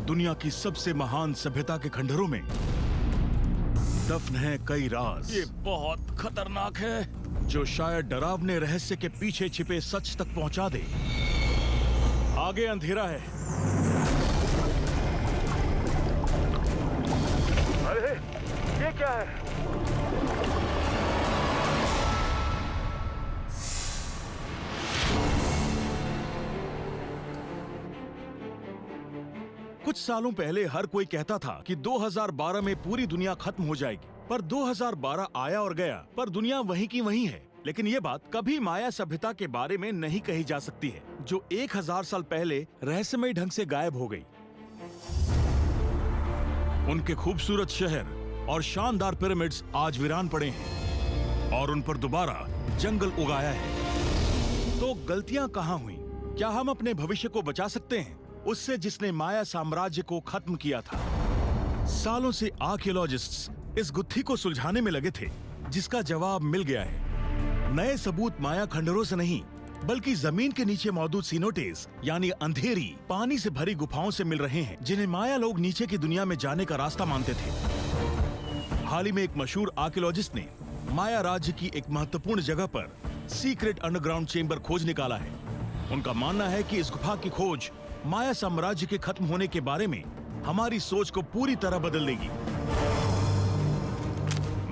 दुनिया की सबसे महान सभ्यता के खंडहरों में दफन है कई राज। ये बहुत खतरनाक है। जो शायद डरावने रहस्य के पीछे छिपे सच तक पहुंचा दे। आगे अंधेरा है। अरे ये क्या है? कुछ सालों पहले हर कोई कहता था कि 2012 में पूरी दुनिया खत्म हो जाएगी, पर 2012 आया और गया, पर दुनिया वहीं की वहीं है। लेकिन ये बात कभी माया सभ्यता के बारे में नहीं कही जा सकती है, जो 1000 साल पहले रहस्यमय ढंग से गायब हो गई। उनके खूबसूरत शहर और शानदार पिरामिड्स आज वीरान पड़े हैं और उन पर दोबारा जंगल उगाया है। तो गलतियां कहां हुई? क्या हम अपने भविष्य को बचा सकते हैं उससे जिसने माया साम्राज्य को खत्म किया था? सालों से आर्कियोलॉजिस्ट्स इस गुत्थी को सुलझाने में लगे थे, जिसका जवाब मिल गया है। नए सबूत माया खंडहरों से नहीं, बल्कि जमीन के नीचे मौजूद सीनोटेस यानी अंधेरी पानी से भरी गुफाओं से मिल रहे हैं, जिन्हें माया लोग नीचे की दुनिया में जाने का रास्ता मानते थे। हाल ही में एक मशहूर आर्कियोलॉजिस्ट ने माया राज्य की एक महत्वपूर्ण जगह पर सीक्रेट अंडरग्राउंड चेंबर खोज निकाला है। उनका मानना है कि इस गुफा की खोज माया साम्राज्य के खत्म होने के बारे में हमारी सोच को पूरी तरह बदल देगी।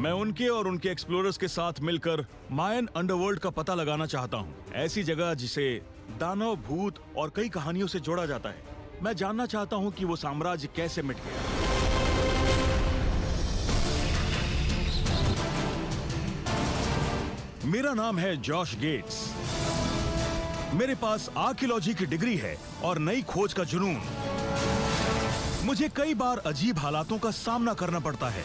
मैं उनके और उनके एक्सप्लोरर्स के साथ मिलकर मायन अंडरवर्ल्ड का पता लगाना चाहता हूं, ऐसी जगह जिसे दानव, भूत और कई कहानियों से जोड़ा जाता है। मैं जानना चाहता हूं कि वो साम्राज्य कैसे मिट गया। मेरा नाम है जॉश गेट्स। मेरे पास आर्कियोलॉजी की डिग्री है और नई खोज का जुनून। मुझे कई बार अजीब हालातों का सामना करना पड़ता है।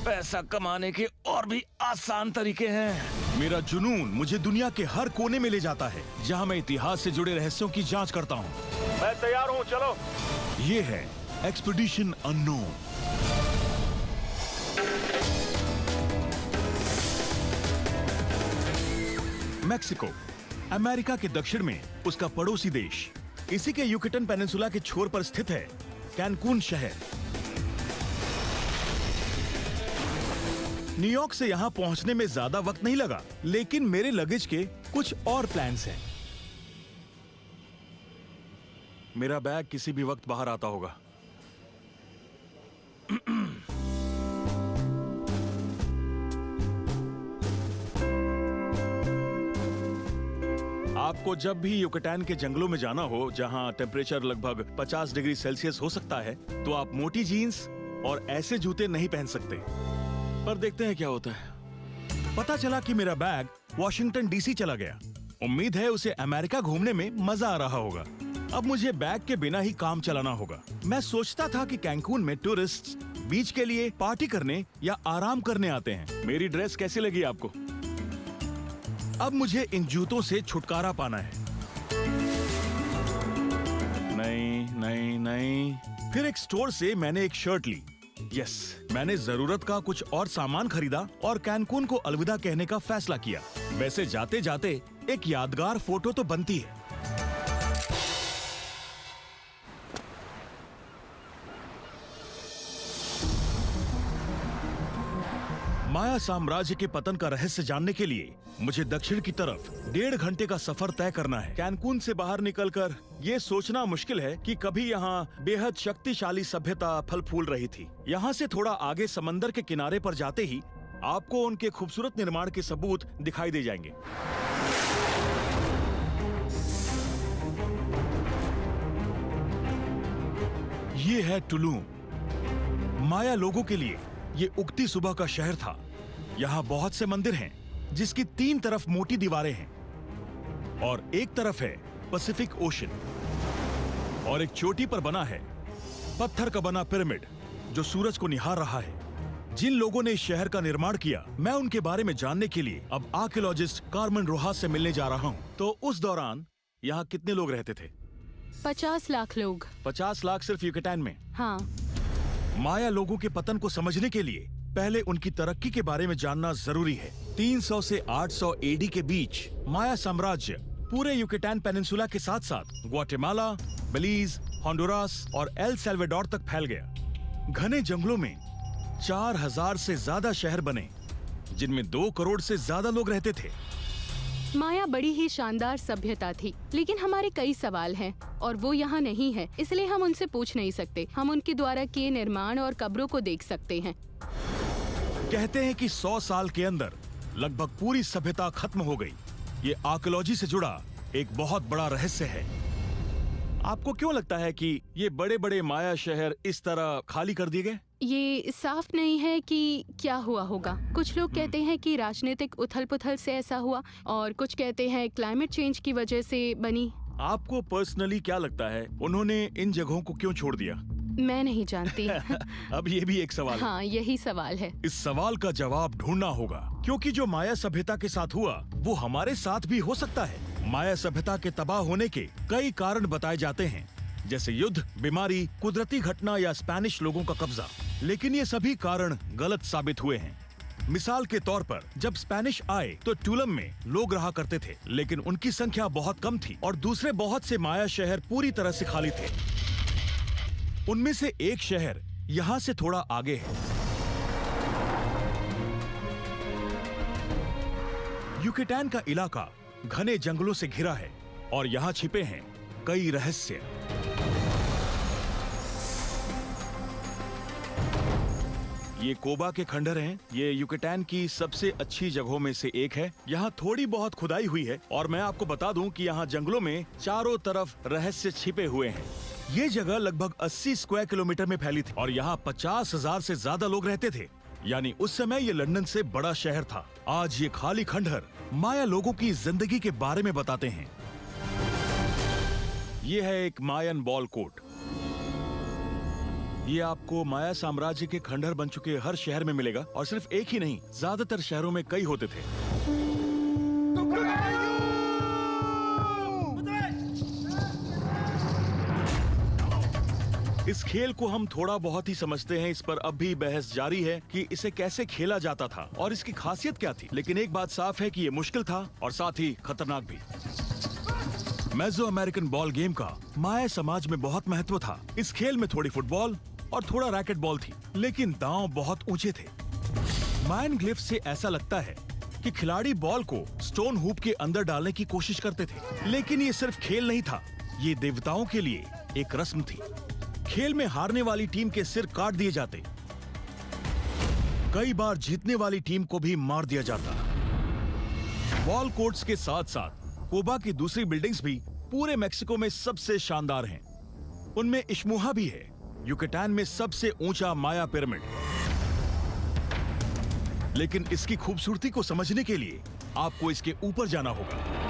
पैसा कमाने के और भी आसान तरीके हैं। मेरा जुनून मुझे दुनिया के हर कोने में ले जाता है, जहां मैं इतिहास से जुड़े रहस्यों की जांच करता हूं। मैं तैयार हूं, चलो। ये है एक्सपीडिशन अननोन। मैक्सिको, अमेरिका के दक्षिण में उसका पड़ोसी देश। इसी के युकेटन पेनिनसुला के छोर पर स्थित है कैनकून शहर। न्यूयॉर्क से यहां पहुंचने में ज्यादा वक्त नहीं लगा, लेकिन मेरे लगेज के कुछ और प्लान्स हैं। मेरा बैग किसी भी वक्त बाहर आता होगा। आपको जब भी युकेटान के जंगलों में जाना हो, जहां टेम्परेचर लगभग 50 डिग्री सेल्सियस हो सकता है, तो आप मोटी जीन्स और ऐसे जूते नहीं पहन सकते। पर देखते हैं क्या होता है। पता चला कि मेरा बैग वॉशिंगटन डीसी चला गया। उम्मीद है उसे अमेरिका घूमने में मजा आ रहा होगा। अब मुझे बैग के बिना ही काम चलाना होगा। मैं सोचता था कि कैंकून में टूरिस्ट्स बीच के लिए पार्टी करने या आराम करने आते हैं। मेरी ड्रेस कैसी लगी आपको? अब मुझे इन जूतों से छुटकारा पाना है। नहीं नहीं नहीं। फिर एक स्टोर से मैंने एक शर्ट ली। यस, मैंने जरूरत का कुछ और सामान खरीदा और कैनकून को अलविदा कहने का फैसला किया। वैसे जाते जाते एक यादगार फोटो तो बनती है। माया साम्राज्य के पतन का रहस्य जानने के लिए मुझे दक्षिण की तरफ 1.5 घंटे का सफर तय करना है। कैनकून से बाहर निकलकर ये सोचना मुश्किल है कि कभी यहाँ बेहद शक्तिशाली सभ्यता फल फूल रही थी। यहाँ से थोड़ा आगे समंदर के किनारे पर जाते ही आपको उनके खूबसूरत निर्माण के सबूत दिखाई दे जाएंगे। ये है टुलूम। माया लोगों के लिए ये उगती सुबह का शहर था। यहाँ बहुत से मंदिर हैं, जिसकी 3 तरफ मोटी दीवारें हैं और एक तरफ है पैसिफिक ओशन, और एक चोटी पर बना है पत्थर का बना पिरामिड जो सूरज को निहार रहा है। जिन लोगों ने इस शहर का निर्माण किया, मैं उनके बारे में जानने के लिए अब आर्कियोलॉजिस्ट कार्मेन रोहास से मिलने जा रहा हूँ। तो उस दौरान यहाँ कितने लोग रहते थे? 50 लाख लोग। 50 लाख सिर्फ युकेटान में? हाँ। माया लोगों के पतन को समझने के लिए पहले उनकी तरक्की के बारे में जानना जरूरी है। 300 से 800 एडी के बीच माया साम्राज्य पूरे युकेटान पेनिनसुला के साथ साथ ग्वाटेमाला, बेलीज, होंडुरास और एल साल्वाडोर तक फैल गया। घने जंगलों में 4000 से ज्यादा शहर बने, जिनमें 2 करोड़ से ज्यादा लोग रहते थे। माया बड़ी ही शानदार सभ्यता थी, लेकिन हमारे कई सवाल हैं और वो यहाँ नहीं है, इसलिए हम उनसे पूछ नहीं सकते। हम उनके द्वारा किए निर्माण और कब्रों को देख सकते हैं। कहते हैं कि 100 साल के अंदर लगभग पूरी सभ्यता खत्म हो गई। ये आर्कियोलॉजी से जुड़ा एक बहुत बड़ा रहस्य है। आपको क्यों लगता है कि ये बड़े बड़े माया शहर इस तरह खाली कर दिए गए? ये साफ नहीं है कि क्या हुआ होगा। कुछ लोग कहते हैं कि राजनीतिक उथल-पुथल से ऐसा हुआ, और कुछ कहते हैं क्लाइमेट चेंज की वजह से बनी। आपको पर्सनली क्या लगता है उन्होंने इन जगहों को क्यों छोड़ दिया? मैं नहीं जानती। अब ये भी एक सवाल है। हाँ, यही सवाल है। इस सवाल का जवाब ढूंढना होगा, क्योंकि जो माया सभ्यता के साथ हुआ वो हमारे साथ भी हो सकता है। माया सभ्यता के तबाह होने के कई कारण बताए जाते हैं, जैसे युद्ध, बीमारी, कुदरती घटना या स्पेनिश लोगों का कब्जा। लेकिन ये सभी कारण गलत साबित हुए हैं। मिसाल के तौर पर जब स्पेनिश आए तो टूलम में लोग रहा करते थे, लेकिन उनकी संख्या बहुत कम थी और दूसरे बहुत से माया शहर पूरी तरह से खाली थे। उनमें से एक शहर यहाँ से थोड़ा आगे है। युकेटान का इलाका घने जंगलों से घिरा है और यहाँ छिपे हैं कई रहस्य। ये कोबा के खंडर हैं। ये युकेटान की सबसे अच्छी जगहों में से एक है। यहाँ थोड़ी बहुत खुदाई हुई है और मैं आपको बता दूं कि यहाँ जंगलों में चारों तरफ रहस्य छिपे हुए हैं। ये जगह लगभग 80 स्क्वायर किलोमीटर में फैली थी और यहाँ 50,000 से ज्यादा लोग रहते थे। यानी उस समय ये लंदन से बड़ा शहर था। आज ये खाली खंडहर माया लोगों की जिंदगी के बारे में बताते हैं। ये है एक मायन बॉल कोट। ये आपको माया साम्राज्य के खंडहर बन चुके हर शहर में मिलेगा, और सिर्फ एक ही नहीं, ज्यादातर शहरों में कई होते थे। इस खेल को हम थोड़ा बहुत ही समझते हैं। इस पर अब भी बहस जारी है कि इसे कैसे खेला जाता था और इसकी खासियत क्या थी। लेकिन एक बात साफ है कि ये मुश्किल था और साथ ही खतरनाक भी। मेसो अमेरिकन बॉल गेम का माया समाज में बहुत महत्व था। इस खेल में थोड़ी फुटबॉल और थोड़ा रैकेट बॉल थी, लेकिन दांव बहुत ऊंचे थे। मायन ग्लिफ से ऐसा लगता है कि खिलाड़ी बॉल को स्टोन हूप के अंदर डालने की कोशिश करते थे। लेकिन ये सिर्फ खेल नहीं था, ये देवताओं के लिए एक रस्म थी। खेल में हारने वाली टीम के सिर काट दिए जाते। कई बार जीतने वाली टीम को भी मार दिया जाता। बॉल कोर्ट्स के साथ साथ कोबा की दूसरी बिल्डिंग्स भी पूरे मेक्सिको में सबसे शानदार हैं। उनमें इश्मुहा भी है, युकेटान में सबसे ऊंचा माया पिरामिड। लेकिन इसकी खूबसूरती को समझने के लिए आपको इसके ऊपर जाना होगा।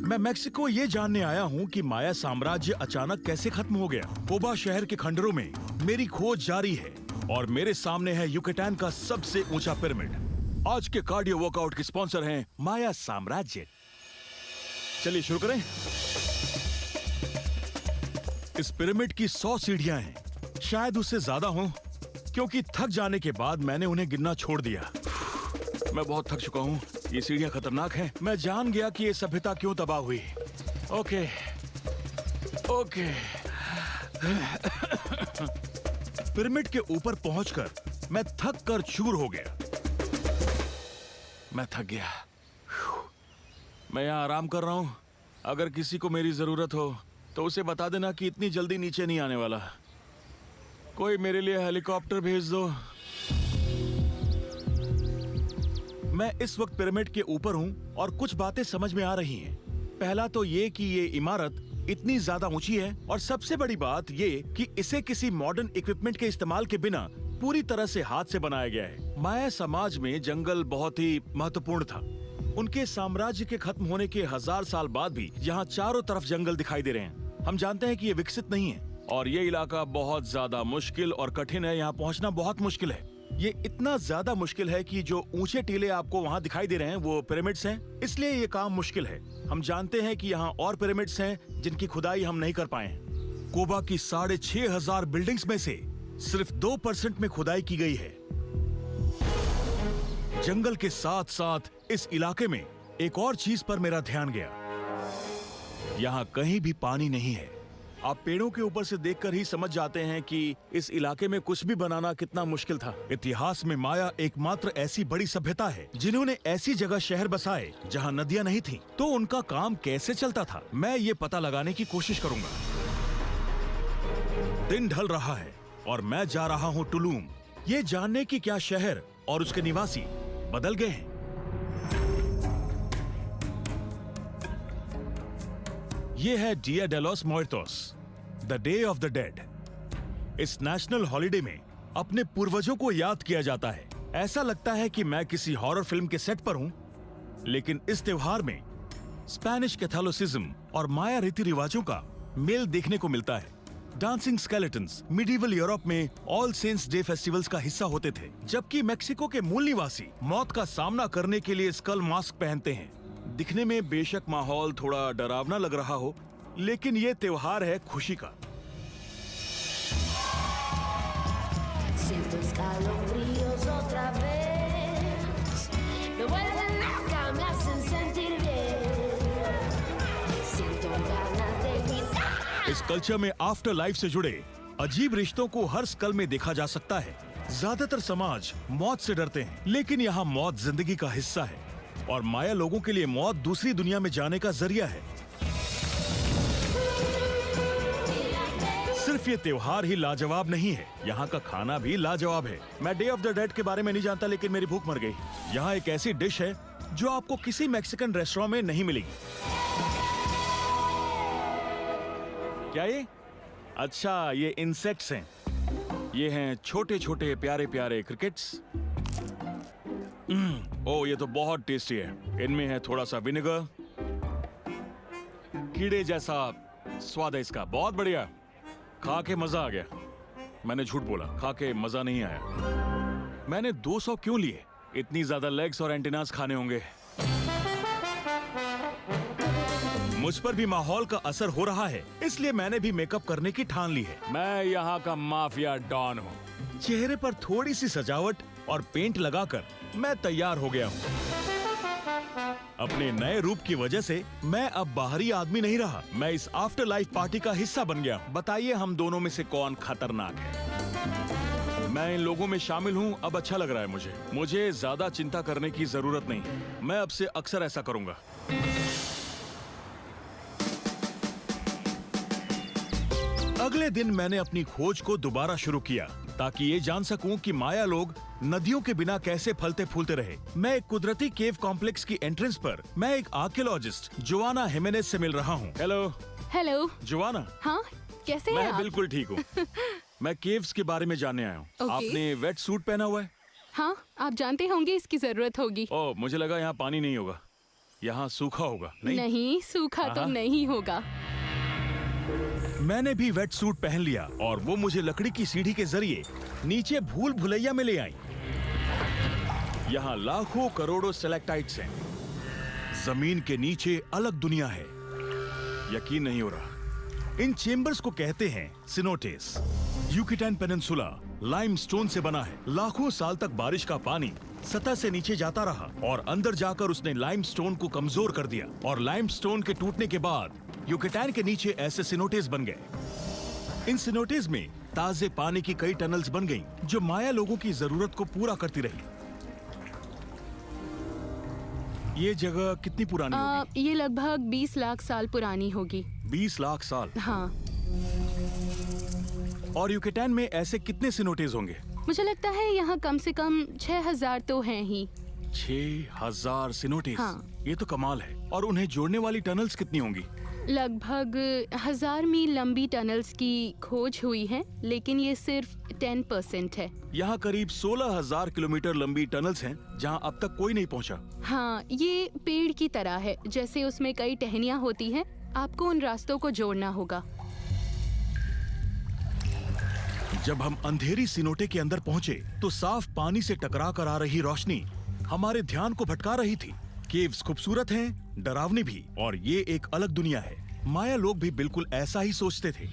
मैं मेक्सिको ये जानने आया हूँ कि माया साम्राज्य अचानक कैसे खत्म हो गया। कोबा शहर के खंडरों में मेरी खोज जारी है और मेरे सामने है युकेटान का सबसे ऊंचा पिरामिड। आज के कार्डियो वर्कआउट के स्पॉन्सर हैं माया साम्राज्य। चलिए शुरू करें। इस पिरामिड की 100 सीढ़ियां हैं, शायद उससे ज्यादा हों, क्योंकि थक जाने के बाद मैंने उन्हें गिनना छोड़ दिया। मैं बहुत थक चुका हूँ। ये सीढ़ियां खतरनाक हैं। मैं जान गया कि ये सभ्यता क्यों तबाह हुई। ओके। पिरामिड के ऊपर पहुंचकर मैं थक कर चूर हो गया। मैं थक गया। मैं यहाँ आराम कर रहा हूँ। अगर किसी को मेरी जरूरत हो तो उसे बता देना कि इतनी जल्दी नीचे नहीं आने वाला। कोई मेरे लिए हेलीकॉप्टर भेज दो। मैं इस वक्त पिरामिड के ऊपर हूँ और कुछ बातें समझ में आ रही हैं। पहला तो ये कि ये इमारत इतनी ज्यादा ऊंची है, और सबसे बड़ी बात ये कि इसे किसी मॉडर्न इक्विपमेंट के इस्तेमाल के बिना पूरी तरह से हाथ से बनाया गया है। माया समाज में जंगल बहुत ही महत्वपूर्ण था। उनके साम्राज्य के खत्म होने के 1000 साल बाद भी यहाँ चारों तरफ जंगल दिखाई दे रहे हैं। हम जानते हैं कि ये विकसित नहीं है और ये इलाका बहुत ज्यादा मुश्किल और कठिन है। यहाँ पहुँचना बहुत मुश्किल है। ये इतना ज्यादा मुश्किल है कि जो ऊंचे टीले आपको वहाँ दिखाई दे रहे हैं वो पिरामिड्स हैं, इसलिए ये काम मुश्किल है। हम जानते हैं कि यहाँ और पिरामिड्स हैं जिनकी खुदाई हम नहीं कर पाए हैं। कोबा की 6500 बिल्डिंग्स में से सिर्फ 2% में खुदाई की गई है। जंगल के साथ साथ इस इलाके में एक और चीज पर मेरा ध्यान गया। यहाँ कहीं भी पानी नहीं है। आप पेड़ों के ऊपर से देखकर ही समझ जाते हैं कि इस इलाके में कुछ भी बनाना कितना मुश्किल था। इतिहास में माया एकमात्र ऐसी बड़ी सभ्यता है जिन्होंने ऐसी जगह शहर बसाए जहाँ नदियाँ नहीं थीं। तो उनका काम कैसे चलता था, मैं ये पता लगाने की कोशिश करूंगा। दिन ढल रहा है और मैं जा रहा हूँ टुलूम, ये जानने की क्या शहर और उसके निवासी बदल गए हैं। ये है Dia de los Muertos, the day of the dead. इस नेशनल हॉलिडे में अपने पूर्वजों को याद किया जाता है। ऐसा लगता है कि मैं किसी हॉरर फिल्म के सेट पर हूं, लेकिन इस त्योहार में स्पेनिश कैथोलिसिज्म और माया रीति रिवाजों का मेल देखने को मिलता है। डांसिंग स्केलेटन्स मिडीवल यूरोप में ऑल सेंट्स डे फेस्टिवल्स का हिस्सा होते थे, जबकि मेक्सिको के मूल निवासी मौत का सामना करने के लिए स्कल मास्क पहनते हैं। दिखने में बेशक माहौल थोड़ा डरावना लग रहा हो, लेकिन ये त्योहार है खुशी का। Siento escalofríos otra vez. Me vuelven loca, me hacen sentir bien. Siento ganas de gritar. इस कल्चर में आफ्टर लाइफ से जुड़े अजीब रिश्तों को हर स्कल में देखा जा सकता है। ज्यादातर समाज मौत से डरते हैं, लेकिन यहाँ मौत जिंदगी का हिस्सा है और माया लोगों के लिए मौत दूसरी दुनिया में जाने का जरिया है। सिर्फ ये त्योहार ही लाजवाब नहीं है, यहाँ का खाना भी लाजवाब है। मैं डे ऑफ द डेड के बारे में नहीं जानता, लेकिन मेरी भूख मर गई। यहाँ एक ऐसी डिश है जो आपको किसी मैक्सिकन रेस्टोरेंट में नहीं मिलेगी। क्या ये? अच्छा, ये इंसेक्ट्स हैं। ये हैं छोटे छोटे प्यारे प्यारे क्रिकेट्स। ओह, ये तो बहुत टेस्टी है। इनमें है थोड़ा सा विनेगर, कीड़े जैसा स्वाद है इसका, बहुत बढ़िया। खा के मजा आ गया। मैंने झूठ बोला, खा के मजा नहीं आया। मैंने 200 क्यों लिए? इतनी ज्यादा लेग्स और एंटीनास खाने होंगे। मुझ पर भी माहौल का असर हो रहा है, इसलिए मैंने भी मेकअप करने की ठान ली है। मैं यहाँ का माफिया डॉन हूँ। चेहरे पर थोड़ी सी सजावट और पेंट लगाकर मैं तैयार हो गया हूँ। अपने नए रूप की वजह से मैं अब बाहरी आदमी नहीं रहा, मैं इस आफ्टर लाइफ पार्टी का हिस्सा बन गया हूँ। बताइए हम दोनों में से कौन खतरनाक है? मैं इन लोगों में शामिल हूँ, अब अच्छा लग रहा है मुझे। मुझे ज्यादा चिंता करने की जरूरत नहीं, मैं अब से अक्सर ऐसा करूंगा। अगले दिन मैंने अपनी खोज को दोबारा शुरू किया ताकि ये जान सकूं कि माया लोग नदियों के बिना कैसे फलते फूलते रहे। मैं एक कुदरती केव कॉम्प्लेक्स की एंट्रेंस पर मैं एक आर्कियोलॉजिस्ट जोआना हिमेनेज से मिल रहा हूँ। हेलो। Hello Joanna. हाँ, कैसे हैं मैं आप? बिल्कुल ठीक हूँ। मैं केव्स के बारे में जानने आया हूँ। Okay. आपने वेट सूट पहना हुआ है? हाँ, आप जानते होंगे इसकी जरूरत होगी। ओह, मुझे लगा यहाँ पानी नहीं होगा, यहाँ सूखा होगा। नहीं, सूखा तो हाँ। नहीं होगा। मैंने भी वेट सूट पहन लिया और वो मुझे लकड़ी की सीढ़ी के जरिए नीचे भूल भुलैया में ले आई। यहाँ लाखों करोड़ों स्टैलेक्टाइट्स हैं। जमीन के नीचे अलग दुनिया है, यकीन नहीं हो रहा। इन चेम्बर्स को कहते हैं सिनोटेस। यूकेटान पेनिनसुला लाइमस्टोन से बना है। लाखों साल तक बारिश का पानी सतह से नीचे जाता रहा और अंदर जाकर उसने लाइमस्टोन को कमजोर कर दिया और लाइमस्टोन के टूटने के बाद यूकेटान के नीचे ऐसे सिनोटेस बन गए। इन सिनोटेस में ताजे पानी की कई टनल्स बन गईं, जो माया लोगों की जरूरत को पूरा करती रही। ये जगह कितनी पुरानी होगी? ये लगभग 20 लाख साल पुरानी होगी। 20 लाख साल? हाँ। और यूकेटान में ऐसे कितने सिनोटेस होंगे? मुझे लगता है यहाँ कम से कम 6000 तो हैं ही। 6000 सिनोटेस? हाँ। ये तो कमाल है। और उन्हें जोड़ने वाली टनल्स कितनी होंगी? लगभग 1000 मील लंबी टनल्स की खोज हुई है, लेकिन ये सिर्फ 10% है। यहाँ करीब 16,000 किलोमीटर लंबी टनल्स हैं, जहाँ अब तक कोई नहीं पहुँचा। हाँ, ये पेड़ की तरह है, जैसे उसमें कई टहनियाँ होती हैं। आपको उन रास्तों को जोड़ना होगा। जब हम अंधेरी सिनोटे के अंदर पहुँचे, तो साफ पानी से टकरा कर आ रही रोशनी हमारे ध्यान को भटका रही थी। केव्स खूबसूरत हैं, डरावनी भी, और ये एक अलग दुनिया है। माया लोग भी बिल्कुल ऐसा ही सोचते थे।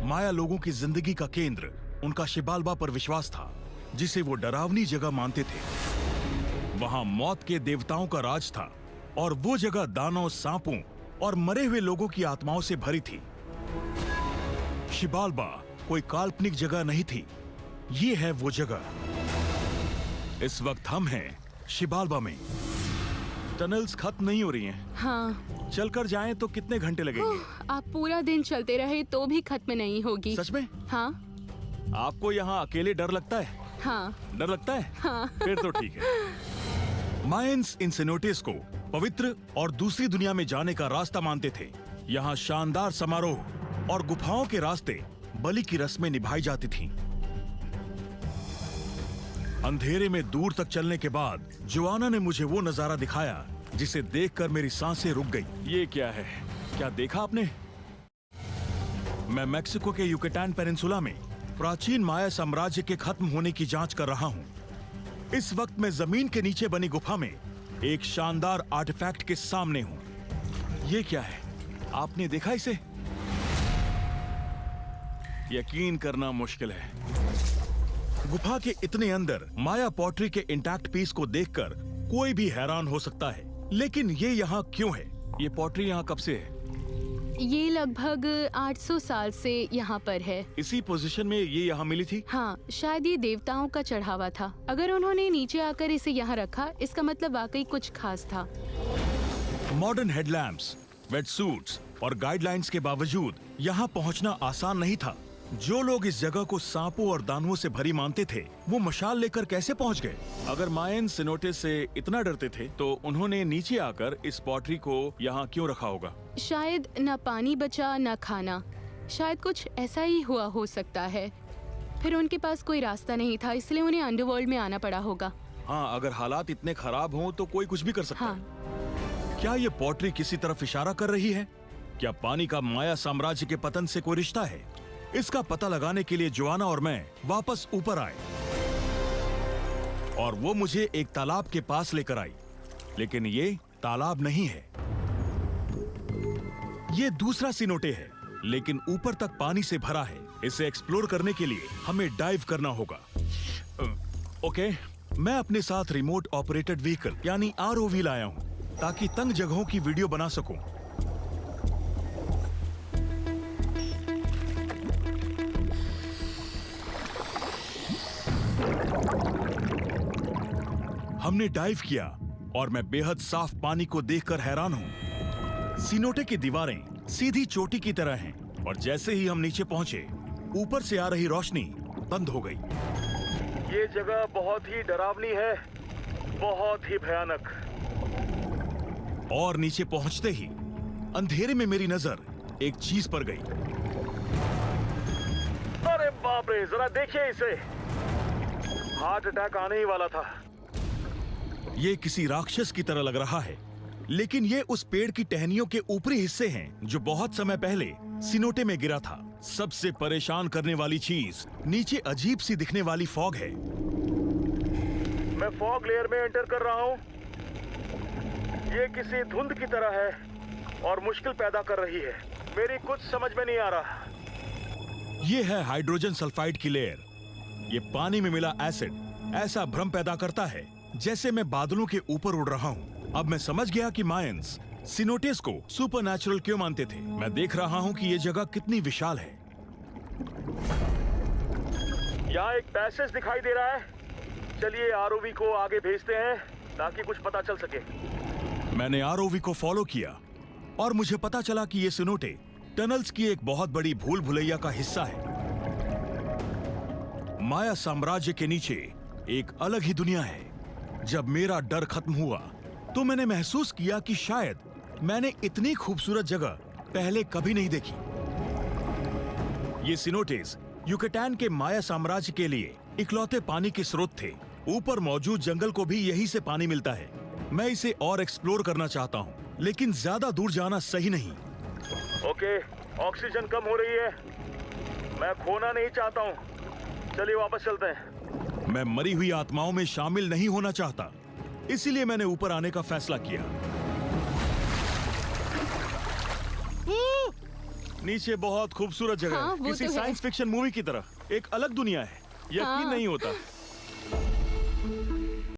माया लोगों की जिंदगी का केंद्र उनका शिबाल्बा पर विश्वास था, जिसे वो डरावनी जगह मानते थे। वहां मौत के देवताओं का राज था और वो जगह दानों, सांपों और मरे हुए लोगों की आत्माओं से भरी थी। शिबाल्बा कोई काल्पनिक जगह नहीं थी, ये है वो जगह। इस वक्त हम हैं शिबाल्बा में। टनल्स खत्म नहीं हो रही हैं। हाँ। चलकर जाएं तो कितने घंटे लगेंगे? आप पूरा दिन चलते रहे तो भी खत्म नहीं होगी। सच में? हाँ। आपको यहाँ अकेले डर लगता है? हाँ। डर लगता है? हाँ। फिर तो ठीक है। मायंस इन सीनोटेस को पवित्र और दूसरी दुनिया में जाने का रास्ता मानते थे। यहाँ शानदार समारोह और गुफाओं के रास्ते बलि की रस्में निभाई जाती थीं। अंधेरे में दूर तक चलने के बाद जोआना ने मुझे वो नजारा दिखाया जिसे देखकर मेरी सांसें रुक गई। ये क्या है? क्या देखा आपने? मैं मेक्सिको के युकेटान पेनिनसुला में प्राचीन माया साम्राज्य के खत्म होने की जांच कर रहा हूं। इस वक्त मैं जमीन के नीचे बनी गुफा में एक शानदार आर्टिफैक्ट के सामने हूं। ये क्या है? आपने देखा इसे? यकीन करना मुश्किल है। गुफा के इतने अंदर माया पॉटरी के इंटैक्ट पीस को देखकर कोई भी हैरान हो सकता है, लेकिन ये यहाँ क्यों है? ये पॉटरी यहाँ कब से है? ये लगभग 800 साल से यहाँ पर है। इसी पोजीशन में ये यहाँ मिली थी? हाँ, शायद ये देवताओं का चढ़ावा था। अगर उन्होंने नीचे आकर इसे यहाँ रखा, इसका मतलब वाकई कुछ खास था। मॉडर्न हेडलैम्प्स, वेट सूट्स और गाइडलाइंस के बावजूद यहाँ पहुँचना आसान नहीं था। जो लोग इस जगह को सांपों और दानवों से भरी मानते थे, वो मशाल लेकर कैसे पहुंच गए? अगर मायन सीनोटेस से इतना डरते थे, तो उन्होंने नीचे आकर इस पॉटरी को यहाँ क्यों रखा होगा? शायद न पानी बचा न खाना, शायद कुछ ऐसा ही हुआ हो सकता है। फिर उनके पास कोई रास्ता नहीं था, इसलिए उन्हें अंडरवर्ल्ड में आना पड़ा होगा। हाँ, अगर हालात इतने खराब हों तो कोई कुछ भी कर सकता है। क्या ये पॉटरी किसी तरफ इशारा कर रही है? क्या पानी का माया साम्राज्य के पतन से कोई रिश्ता है? इसका पता लगाने के लिए जोआना और मैं वापस ऊपर आए और वो मुझे एक तालाब के पास लेकर आई। लेकिन ये तालाब नहीं है, ये दूसरा सीनोटे है, लेकिन ऊपर तक पानी से भरा है। इसे एक्सप्लोर करने के लिए हमें डाइव करना होगा। ओके, मैं अपने साथ रिमोट ऑपरेटेड व्हीकल यानी ROV लाया हूं ताकि तंग जगहों की वीडियो बना सकूं। हमने डाइव किया और मैं बेहद साफ पानी को देखकर हैरान हूं। सीनोटे की दीवारें सीधी चोटी की तरह हैं और जैसे ही हम नीचे पहुंचे, ऊपर से आ रही रोशनी बंद हो गई। ये जगह बहुत ही डरावनी है, बहुत ही भयानक। और नीचे पहुंचते ही अंधेरे में मेरी नजर एक चीज पर गई। अरे बाप रे, जरा देखिए इसे। हार्ट अटैक आने ही वाला था। ये किसी राक्षस की तरह लग रहा है, लेकिन ये उस पेड़ की टहनियों के ऊपरी हिस्से हैं जो बहुत समय पहले सीनोटे में गिरा था। सबसे परेशान करने वाली चीज नीचे अजीब सी दिखने वाली फॉग है। मैं फॉग लेयर में एंटर कर रहा हूँ। ये किसी धुंध की तरह है और मुश्किल पैदा कर रही है। मेरी कुछ समझ में नहीं आ रहा। ये है हाइड्रोजन सल्फाइड की लेयर। ये पानी में मिला एसिड ऐसा भ्रम पैदा करता है जैसे मैं बादलों के ऊपर उड़ रहा हूँ। अब मैं समझ गया कि मायंस सीनोटेस को सुपरनैचुरल क्यों मानते थे। मैं देख रहा हूँ कि ये जगह कितनी विशाल है। यहाँ एक पैसेज दिखाई दे रहा है। चलिए ROV को आगे भेजते हैं ताकि कुछ पता चल सके। मैंने ROV को फॉलो किया और मुझे पता चला कि ये सीनोटे टनल्स की एक बहुत बड़ी भूल भुलैया का हिस्सा है। माया साम्राज्य के नीचे एक अलग ही दुनिया है। जब मेरा डर खत्म हुआ तो मैंने महसूस किया कि शायद मैंने इतनी खूबसूरत जगह पहले कभी नहीं देखी। ये सीनोटेस युकेटान के माया साम्राज्य के लिए इकलौते पानी के स्रोत थे। ऊपर मौजूद जंगल को भी यहीं से पानी मिलता है। मैं इसे और एक्सप्लोर करना चाहता हूँ, लेकिन ज्यादा दूर जाना सही नहीं। ओके, ऑक्सीजन कम हो रही है। मैं खोना नहीं चाहता हूँ। चलिए वापस चलते हैं। मैं मरी हुई आत्माओं में शामिल नहीं होना चाहता, इसीलिए मैंने ऊपर आने का फैसला किया। नीचे बहुत खूबसूरत जगह हाँ, है, वो किसी तो है। साइंस फिक्शन मूवी की तरह। एक अलग दुनिया है, यकीन हाँ। नहीं होता।